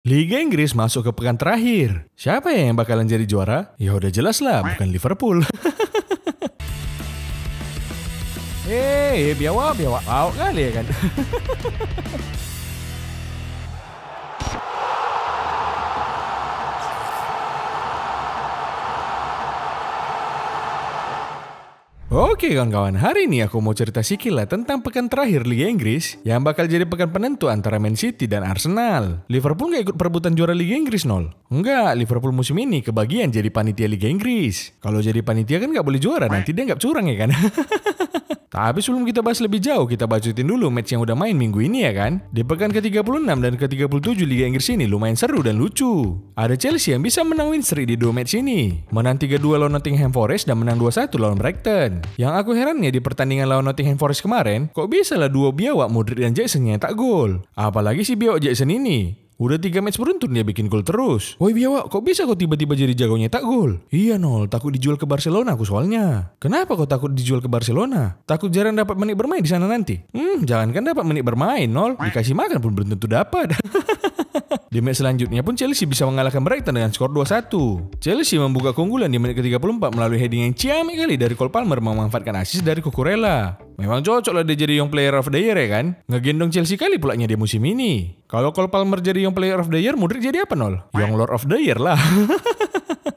Liga Inggris masuk ke pekan terakhir. Siapa yang bakalan jadi juara? Ya udah jelas lah, bukan Liverpool. Biawak out kali ya kan. Oke kawan-kawan, hari ini aku mau cerita sekilas tentang pekan terakhir Liga Inggris yang bakal jadi pekan penentu antara Man City dan Arsenal. Liverpool gak ikut perebutan juara Liga Inggris, Nol. Enggak, Liverpool musim ini kebagian jadi panitia Liga Inggris. Kalau jadi panitia kan gak boleh juara, nanti dia gak curang ya kan. Tapi sebelum kita bahas lebih jauh, kita bacotin dulu match yang udah main minggu ini ya kan. Di pekan ke-36 dan ke-37 Liga Inggris ini lumayan seru dan lucu. Ada Chelsea yang bisa menang win streak di dua match ini. Menang 3-2 lawan Nottingham Forest dan menang 2-1 lawan Brighton. Yang aku herannya di pertandingan lawan Nottingham Forest kemarin, kok bisa lah dua biawak Modric dan Jackson nyetak gol. Apalagi si biawak Jackson ini. Udah 3 match beruntun dia bikin gol terus. Woi biawak, kok bisa kok tiba-tiba jadi jago nyetak gol? Iya Nol, takut dijual ke Barcelona aku soalnya. Kenapa kok takut dijual ke Barcelona? Takut jarang dapat menit bermain di sana nanti? Jangankan dapat menit bermain Nol, dikasih makan pun belum tentu dapat. Di match selanjutnya pun Chelsea bisa mengalahkan Brighton dengan skor 2-1. Chelsea membuka keunggulan di menit ke-34 melalui heading yang ciamik kali dari Cole Palmer memanfaatkan assist dari Cucurella. Memang cocok lah dia jadi Young Player of the Year ya kan? Ngegendong Chelsea kali pulanya dia musim ini. Kalau Cole Palmer jadi Young Player of the Year, Modric jadi apa Nol? Young Lord of the Year lah.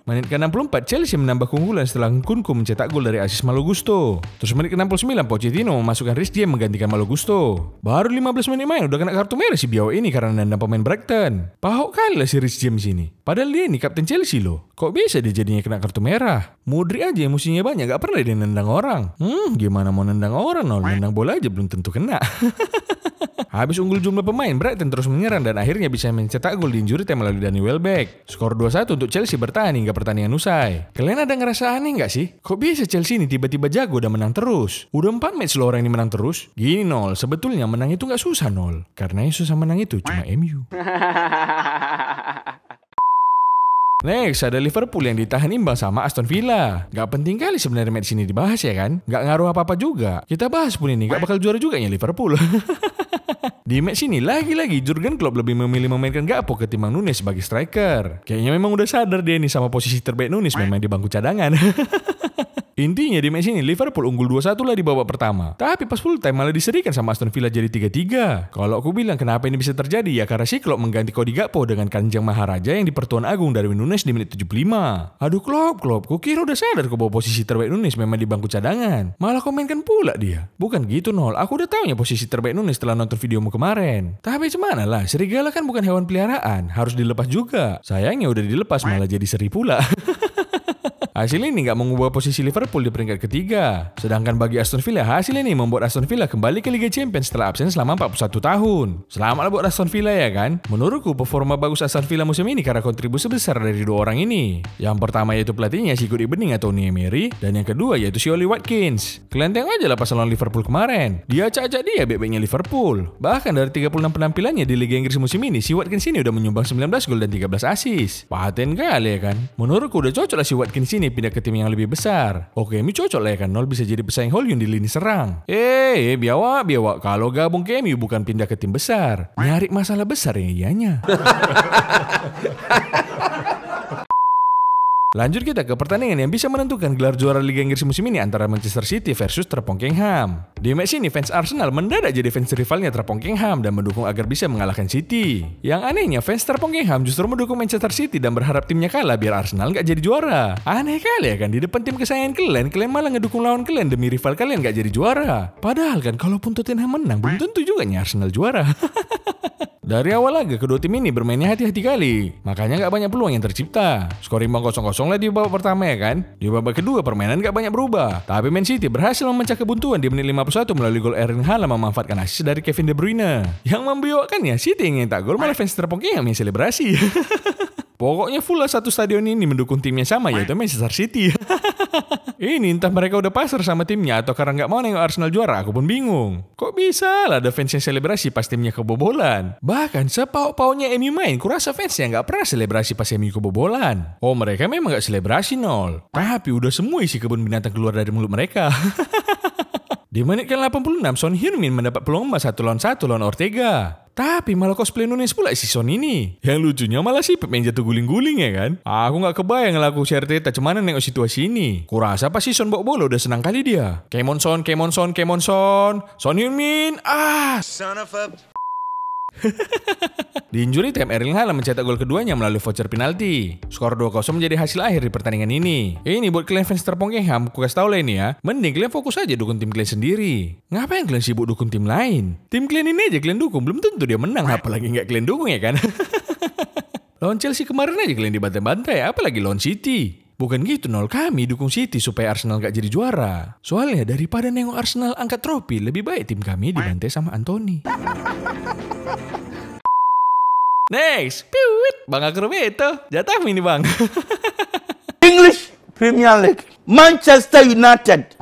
Menit ke-64 Chelsea menambah keunggulan setelah Nkunku mencetak gol dari assist Malo Gusto. Terus menit ke-69 Pochettino memasukkan Reece James menggantikan Malo Gusto. Baru 15 menit main udah kena kartu merah si biawak ini karena nendang pemain Brighton. Pahok kali lah si Reece James ini. Padahal dia ini kapten Chelsea loh. Kok bisa dia jadinya kena kartu merah? Modric aja yang musuhnya banyak gak pernah dia nendang orang. Gimana mau nendang orang Nol? Nendang bola aja belum tentu kena. Habis unggul jumlah pemain, Brighton terus menyerang dan akhirnya bisa mencetak gol di injury time melalui Danny Welbeck. Skor 2-1 untuk Chelsea bertahan hingga pertandingan usai. Kalian ada ngerasa aneh nggak sih? Kok bisa Chelsea ini tiba-tiba jago dan menang terus? Udah 4 match loh orang ini menang terus. Gini Nol, sebetulnya menang itu nggak susah Nol. Karena yang susah menang itu cuma MU. Next, ada Liverpool yang ditahan imbang sama Aston Villa. Gak penting kali sebenarnya match ini dibahas ya kan? Gak ngaruh apa-apa juga. Kita bahas pun ini, gak bakal juara juga ya Liverpool. Di match ini lagi-lagi Jurgen Klopp lebih memilih memainkan Gakpo ketimbang Nunes sebagai striker. Kayaknya memang udah sadar dia nih sama posisi terbaik Nunes memang di bangku cadangan. Intinya di match ini Liverpool unggul 2-1 lah di babak pertama. Tapi pas full time malah diserikan sama Aston Villa jadi 3-3. Kalau aku bilang kenapa ini bisa terjadi ya karena si Klopp mengganti Cody Gakpo dengan Kanjeng Maharaja yang di Pertuan Agung Darwin Nunes di menit 75. Aduh Klopp, kukira udah sadar kok bahwa posisi terbaik Nunes memang di bangku cadangan. Malah kau mainkan pula dia. Bukan gitu Nol, aku udah tahu ya posisi terbaik Nunes setelah nonton videomu kemarin. Tapi gimana lah, serigala kan bukan hewan peliharaan, harus dilepas juga. Sayangnya udah dilepas malah jadi seri pula. Hasil ini nggak mengubah posisi Liverpool di peringkat ketiga. Sedangkan bagi Aston Villa, hasil ini membuat Aston Villa kembali ke Liga Champions setelah absen selama 41 tahun. Selamatlah buat Aston Villa ya kan? Menurutku performa bagus Aston Villa musim ini karena kontribusi besar dari dua orang ini. Yang pertama yaitu pelatihnya si Good Evening atau Tony Emery, dan yang kedua yaitu si Oli Watkins. Kalian tengok aja lah pas lawan Liverpool kemarin. Dia acak-acak dia back-backnya Liverpool. Bahkan dari 36 penampilannya di Liga Inggris musim ini, si Watkins ini udah menyumbang 19 gol dan 13 assist. Paten kali ya kan? Menurutku udah cocok lah si Watkins ini pindah ke tim yang lebih besar. Oke, MU cocok lah ya kan, Nol bisa jadi pesaing Hollywood di lini serang. Biawak, kalau gabung ke MU bukan pindah ke tim besar, nyari masalah besar ya ianya. Lanjut kita ke pertandingan yang bisa menentukan gelar juara Liga Inggris musim ini antara Manchester City versus Trepongkenham. Di match ini fans Arsenal mendadak jadi fans rivalnya Trepongkenham dan mendukung agar bisa mengalahkan City. Yang anehnya fans Trepongkenham justru mendukung Manchester City dan berharap timnya kalah biar Arsenal nggak jadi juara. Aneh kali ya kan, di depan tim kesayangan kalian malah ngedukung lawan kalian demi rival kalian nggak jadi juara. Padahal kan kalaupun Tottenham menang belum tentu juga nih Arsenal juara. Dari awal laga, kedua tim ini bermainnya hati-hati kali. Makanya gak banyak peluang yang tercipta. Skor imbang 0-0 lah di babak pertama ya kan. Di babak kedua permainan gak banyak berubah. Tapi Man City berhasil memecah kebuntuan di menit 51 melalui gol Erling Haaland memanfaatkan assist dari Kevin De Bruyne. Yang membiwakkannya City yang nyetak gol malah fans Trepongkenham yang selebrasi. Pokoknya full lah satu stadion ini mendukung timnya sama yaitu Manchester City. Ini entah mereka udah pasrah sama timnya atau karena nggak mau nengok Arsenal juara, aku pun bingung. Kok bisa lah ada fans yang selebrasi pas timnya kebobolan? Bahkan sepauk-pauknya MU main, kurasa fansnya nggak pernah selebrasi pas MU kebobolan. Oh mereka memang nggak selebrasi Nol. Tapi udah semua isi kebun binatang keluar dari mulut mereka. Di menit ke-86, Son Heung-min mendapat peluang emas 1-1 lawan Ortega. Tapi malah cosplay Nunes pula si Son ini. Yang lucunya malah si Pep yang jatuh guling-guling ya kan. Aku gak kebayang laku si Arteta cuman nengok situasi ini. Kurasa pas si Son bawa bola udah senang kali dia. Kemon Son. Son Heung-min. Son of a... Di injury time, Erling Haaland mencetak gol keduanya melalui voucher penalti. Skor 2-0 menjadi hasil akhir di pertandingan ini. Ini buat kalian fans Tottenham, aku kasih tau lah ini ya. Mending kalian fokus aja dukung tim kalian sendiri. Ngapain kalian sibuk dukung tim lain? Tim kalian ini aja kalian dukung, belum tentu dia menang. Apalagi nggak kalian dukung ya kan? Lawan Chelsea kemarin aja kalian dibantai-bantai, apalagi lawan City. Bukan gitu Nol, kami dukung City supaya Arsenal gak jadi juara. Soalnya daripada nengok Arsenal angkat trofi, lebih baik tim kami dibantai sama Anthony. Next, piwit, Bang Akrobeto, jatah ini bang. English Premier League, Manchester United.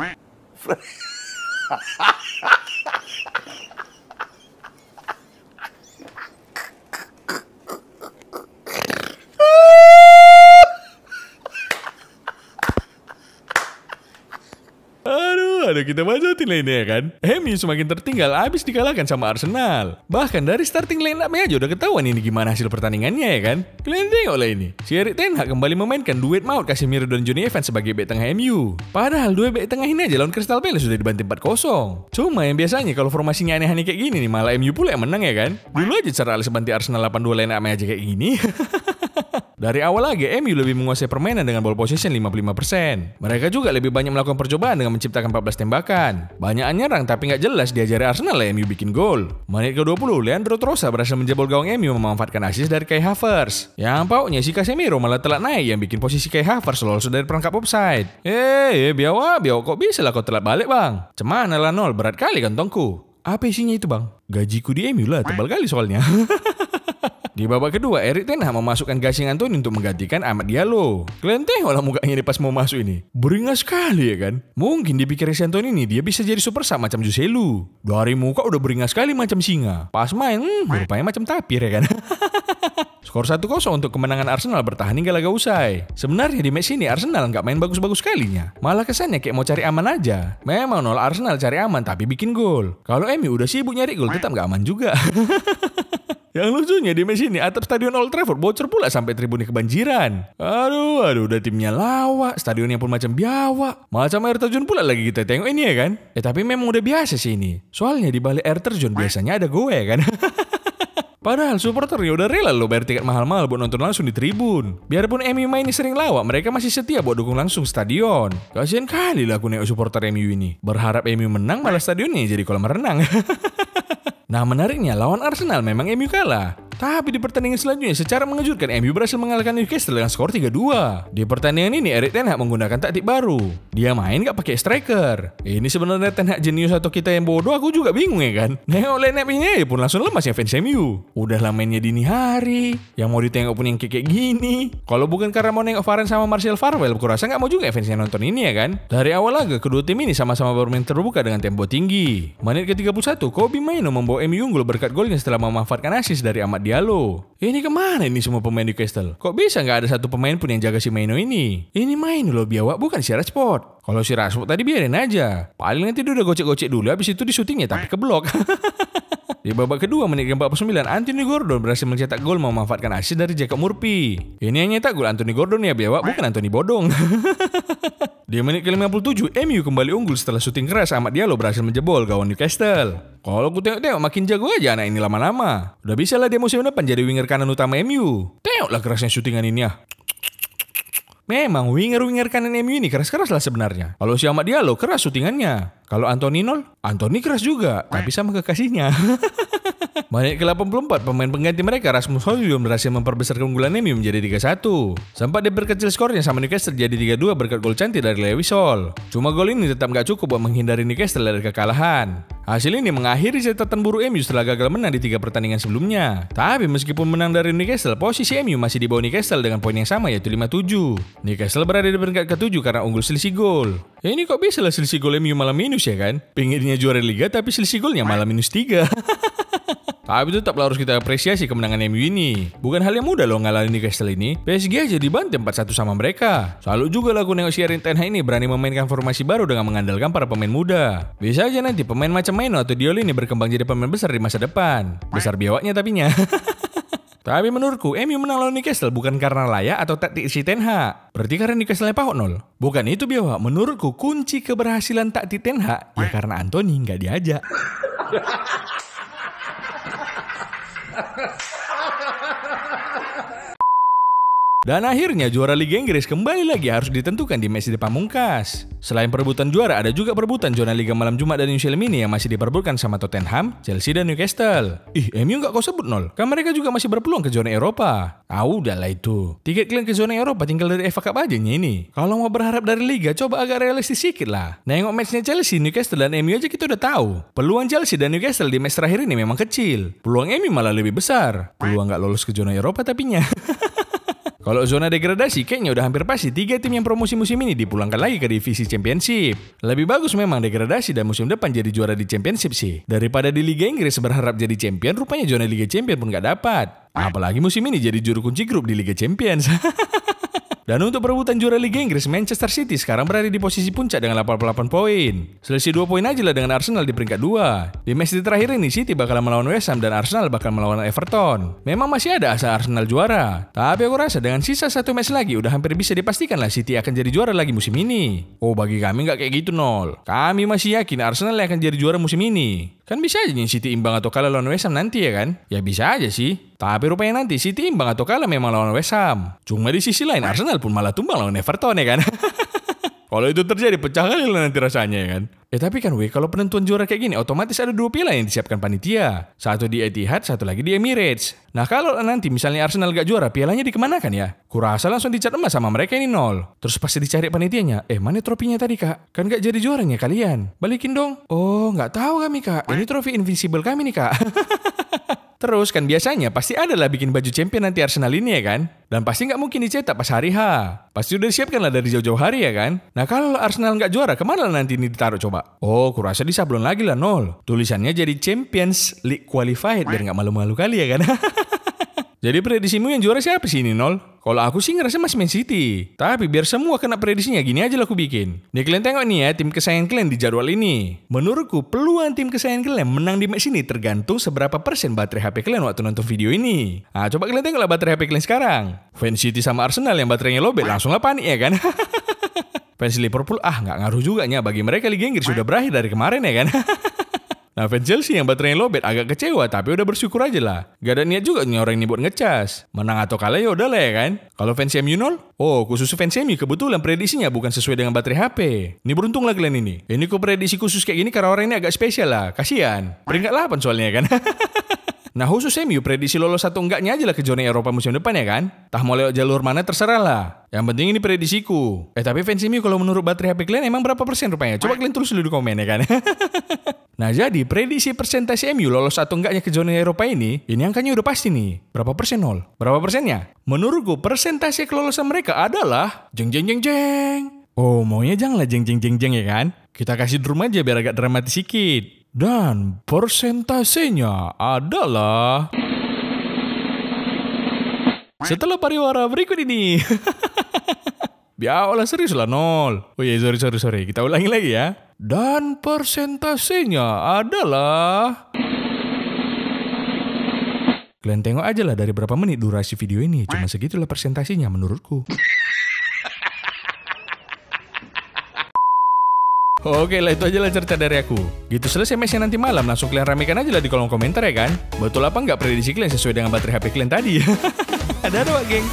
Aduh, kita bacotin lah ini ya kan. MU semakin tertinggal abis dikalahkan sama Arsenal. Bahkan dari starting line up-nya aja udah ketahuan ini gimana hasil pertandingannya ya kan. Kalian tengok lah ini. Si Erik ten Hag kembali memainkan duet Mount, Casemiro dan Johnny Evans sebagai bek tengah MU. Padahal dua bek tengah ini aja lawan Crystal Palace sudah dibanting 4-0. Cuma yang biasanya kalau formasinya aneh-aneh kayak gini nih malah MU pula yang menang ya kan. Dulu aja cara Alex banti Arsenal 8-2 line up-nya aja kayak gini. Dari awal lagi, MU lebih menguasai permainan dengan ball possession 55%. Mereka juga lebih banyak melakukan percobaan dengan menciptakan 14 tembakan. Banyakan nyerang tapi nggak jelas diajari Arsenal lah MU bikin gol. Menit ke-20, Leandro Trossard berhasil menjebol gawang MU memanfaatkan assist dari Kai Havertz. Yang pauknya si Casemiro malah telat naik yang bikin posisi Kai Havertz lolos dari perangkap offside. Biawak kok bisa lah kau telat balik bang? Cemana lah Nol, berat kali kantongku. Apa isinya itu bang? Gajiku di MU lah, tebal kali soalnya. Di babak kedua, Erik ten Hag memasukkan Gasing Anthony untuk menggantikan Amad Diallo. Kalian tengoklah mukanya ini pas mau masuk ini. Beringas sekali ya kan? Mungkin dipikir si Anthony ini dia bisa jadi super sub macam Joselu. Dari muka udah beringas sekali macam singa. Pas main, rupanya macam tapir ya kan? Skor 1-0 untuk kemenangan Arsenal bertahan hingga laga usai. Sebenarnya di match ini Arsenal nggak main bagus-bagus sekalinya. Malah kesannya kayak mau cari aman aja. Memang Nol, Arsenal cari aman tapi bikin gol. Kalau MU udah sibuk nyari gol tetap nggak aman juga. Yang lucunya di match ini atap stadion Old Trafford bocor pula sampai tribunnya kebanjiran. Aduh, udah timnya lawak, stadionnya pun macam biawak. Macam air terjun pula lagi kita tengok ini ya kan. Tapi memang udah biasa sih ini. Soalnya di balik air terjun biasanya ada goe kan. Padahal supporternya udah rela lo bayar tiket mahal-mahal buat nonton langsung di tribun. Biarpun MU main ini sering lawak, mereka masih setia buat dukung langsung stadion. Kasian kali lah aku nengok supporter MU ini. Berharap MU menang malah stadionnya jadi kolam renang. Nah menariknya lawan Arsenal memang MU kalah. Tapi di pertandingan selanjutnya secara mengejutkan MU berhasil mengalahkan Newcastle dengan skor 3-2. Di pertandingan ini Erik ten Hag menggunakan taktik baru. Dia main gak pakai striker. Ini sebenarnya ten Hag jenius atau kita yang bodoh, aku juga bingung ya kan. Nengok line up ini pun langsung lemas ya fans MU. Udah lah mainnya dini hari. Yang mau ditengok pun yang kayak gini. Kalau bukan karena mau nengok Varane sama Martial Farwell, aku rasa gak mau juga fans yang nonton ini ya kan. Dari awal laga kedua tim ini sama-sama bermain terbuka dengan tempo tinggi. Menit ke-31 Kobbie Mainoo membawa MU unggul berkat golnya setelah memanfaatkan assist dari Amad Diallo. Ini kemana ini semua pemain Newcastle? Kok bisa nggak ada satu pemain pun yang jaga si Mainoo ini? Ini Mainoo loh biawak, bukan si Rashford. Kalau si Rashford tadi biarin aja. Paling nanti dia udah gocek-gocek dulu, habis itu di syutingnya tapi keblok. Di babak kedua menit ke-49, Anthony Gordon berhasil mencetak gol memanfaatkan assist dari Jacob Murphy. Ini yang nyetak gol Anthony Gordon ya biawak, bukan Anthony Bodong. Di menit ke-57, MU kembali unggul setelah syuting keras Amad Diallo berhasil menjebol gawang Newcastle. Kalau aku tengok-tengok makin jago aja anak ini lama-lama. Udah bisa lah dia musim depan jadi winger kanan utama MU. Tengoklah kerasnya syutingan ini ya. Memang winger-winger kanan MU ini keras-keras lah sebenarnya. Kalau si Amad Diallo keras syutingannya. Kalau Anthony Nol, Anthony keras juga, tapi sama kekasihnya. Menit ke-84, pemain pengganti mereka Rasmus Højlund berhasil memperbesar keunggulan MU menjadi 3-1. Sempat diperkecil skornya sama Newcastle jadi 3-2 berkat gol cantik dari Lewis Hall. Cuma gol ini tetap gak cukup buat menghindari Newcastle dari kekalahan. Hasil ini mengakhiri catatan buruk MU setelah gagal menang di 3 pertandingan sebelumnya. Tapi meskipun menang dari Newcastle, posisi MU masih di bawah Newcastle dengan poin yang sama yaitu 57. Newcastle berada di peringkat ke-7 karena unggul selisih gol. Ini kok bisa lah selisih gol MU malah minus ya kan? Pengennya juara liga tapi selisih golnya malah -3. Tapi tetaplah harus kita apresiasi kemenangan MU ini. Bukan hal yang mudah loh ngalahin Newcastle ini. PSG aja dibantai 4-1 sama mereka. Salut juga lah aku nengok si Erik ten Hag ini berani memainkan formasi baru dengan mengandalkan para pemain muda. Bisa aja nanti pemain macam Maino atau Diol ini berkembang jadi pemain besar di masa depan. Besar biawaknya tapinya. Tapi menurutku, MU menang lawan Newcastle bukan karena layak atau taktik si Ten Hag. Berarti karena Newcastle pahok nol. Bukan itu biawak. Menurutku, kunci keberhasilan taktik Ten Hag ya karena Anthony nggak diajak. Dan akhirnya juara Liga Inggris kembali lagi harus ditentukan di match di pamungkas. Selain perebutan juara, ada juga perebutan zona Liga malam Jumat dan UCL Mini yang masih diperebutkan sama Tottenham, Chelsea dan Newcastle. MU nggak kau sebut nol. Kan mereka juga masih berpeluang ke zona Eropa. Udahlah itu. Tiket kalian ke zona Eropa tinggal dari FA Cup aja ini. Kalau mau berharap dari Liga, coba agak realistis sedikit lah. Nengok matchnya Chelsea, Newcastle dan MU aja kita udah tahu. Peluang Chelsea dan Newcastle di match terakhir ini memang kecil. Peluang MU malah lebih besar. Peluang nggak lolos ke zona Eropa tapinya. Kalau zona degradasi kayaknya udah hampir pasti 3 tim yang promosi musim ini dipulangkan lagi ke divisi Championship. Lebih bagus memang degradasi dan musim depan jadi juara di Championship sih. Daripada di Liga Inggris berharap jadi champion, rupanya zona Liga Champion pun gak dapat. Apalagi musim ini jadi juru kunci grup di Liga Champions. Dan untuk perebutan juara Liga Inggris, Manchester City sekarang berada di posisi puncak dengan 88 poin. Selisih 2 poin aja lah dengan Arsenal di peringkat 2. Di match terakhir ini, City bakal melawan West Ham dan Arsenal bakal melawan Everton. Memang masih ada asa Arsenal juara. Tapi aku rasa dengan sisa 1 match lagi, udah hampir bisa dipastikan lah City akan jadi juara lagi musim ini. Bagi kami nggak kayak gitu nol. Kami masih yakin Arsenal yang akan jadi juara musim ini. Kan bisa aja nih City imbang atau kalah lawan West Ham nanti ya kan? Ya bisa aja sih. Tapi rupanya nanti City imbang atau kalah memang lawan West Ham. Cuma di sisi lain Arsenal pun malah tumbang lawan Everton ya kan? Kalau itu terjadi pecah kali lah nanti rasanya ya kan? Tapi kan kalau penentuan juara kayak gini otomatis ada 2 piala yang disiapkan panitia. Satu di Etihad, satu lagi di Emirates. Nah kalau nanti misalnya Arsenal gak juara, pialanya dikemanakan ya? Kurasa langsung dicat emas sama mereka ini nol. Terus pasti dicari panitianya. Mana trofinya tadi kak? Kan gak jadi juaranya kalian. Balikin dong. Gak tahu kami kak. Ini trofi Invincible kami nih kak. Terus kan biasanya pasti ada lah bikin baju champion nanti Arsenal ini ya kan? Dan pasti nggak mungkin dicetak pas hari H. Pasti udah disiapkan lah dari jauh-jauh hari ya kan? Nah kalau Arsenal nggak juara, kemana lah nanti ini ditaruh coba? Kurasa disablon lagi lah nol. Tulisannya jadi Champions League Qualified biar nggak malu-malu kali ya kan? Jadi prediksimu yang juara siapa sih ini nol? Kalau aku sih ngerasa masih Man City. Tapi biar semua kena prediksinya gini aja lah aku bikin. Nih kalian tengok nih ya tim kesayangan kalian di jadwal ini. Menurutku peluang tim kesayangan kalian menang di match ini tergantung seberapa persen baterai HP kalian waktu nonton video ini. Coba kalian tengoklah baterai HP kalian sekarang. Fans City sama Arsenal yang baterainya lowbat langsung lah panik ya kan? Fans Liverpool nggak ngaruh juga nya bagi mereka Liga Inggris sudah berakhir dari kemarin ya kan? Nah fans Chelsea yang baterainya lowbat agak kecewa tapi udah bersyukur aja lah. Gak ada niat juga nih orang ini buat ngecas. Menang atau kalah ya udah lah ya kan. Kalau fans MU nol, khusus fans MU kebetulan prediksinya bukan sesuai dengan baterai HP. Ini beruntung lah kalian ini. Ini kok prediksi khusus kayak gini karena orang ini agak spesial lah. Kasian. Peringkat 8 soalnya kan. Nah khusus MU prediksi lolos atau enggaknya aja lah ke zona Eropa musim depan ya kan. Tah mau lewat jalur mana terserah lah. Yang penting ini prediksiku. Tapi fans MU kalau menurut baterai HP kalian emang berapa persen rupanya? Coba kalian tulis dulu di komen ya kan. Nah jadi prediksi persentase MU lolos atau enggaknya ke zona Eropa ini angkanya udah pasti nih. Berapa persen nol? Berapa persennya? Menurutku persentase kelolosan mereka adalah jeng. Maunya janganlah jeng ya kan? Kita kasih drum aja biar agak dramatis sedikit. Dan persentasenya adalah setelah pariwara berikut ini. Biarlah serius lah nol. Sorry. Kita ulangi lagi ya. Dan persentasenya adalah... Kalian tengok aja lah dari berapa menit durasi video ini. Cuma segitulah persentasenya menurutku. Oke lah itu aja lah cerita dari aku. Gitu selesai matchnya nanti malam langsung kalian ramekan aja lah di kolom komentar ya kan. Betul apa nggak prediksi kalian sesuai dengan baterai HP kalian tadi? Ada geng.